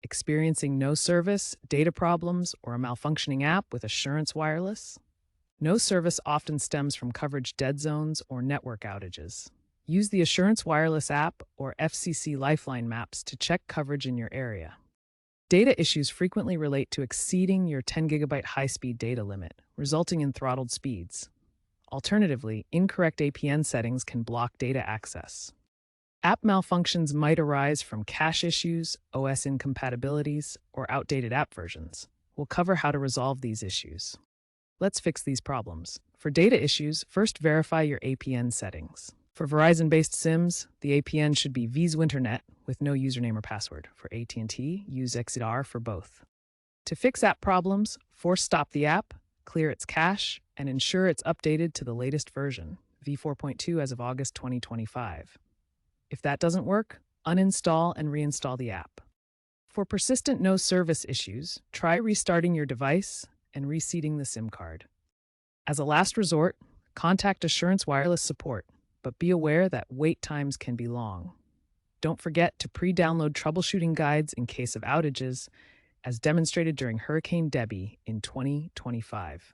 Experiencing no service, data problems, or a malfunctioning app with Assurance Wireless? No service often stems from coverage dead zones or network outages. Use the Assurance Wireless app or FCC Lifeline maps to check coverage in your area. Data issues frequently relate to exceeding your 10 gigabyte high-speed data limit, resulting in throttled speeds. Alternatively, incorrect APN settings can block data access. App malfunctions might arise from cache issues, OS incompatibilities, or outdated app versions. We'll cover how to resolve these issues. Let's fix these problems. For data issues, first verify your APN settings. For Verizon-based SIMs, the APN should be vSwinternet with no username or password. For AT&T, use ExitR for both. To fix app problems, force stop the app, clear its cache, and ensure it's updated to the latest version, v4.2 as of August 2025. If that doesn't work, uninstall and reinstall the app. For persistent no service issues, try restarting your device and reseating the SIM card. As a last resort, contact Assurance Wireless support, but be aware that wait times can be long. Don't forget to pre-download troubleshooting guides in case of outages, as demonstrated during Hurricane Debby in 2025.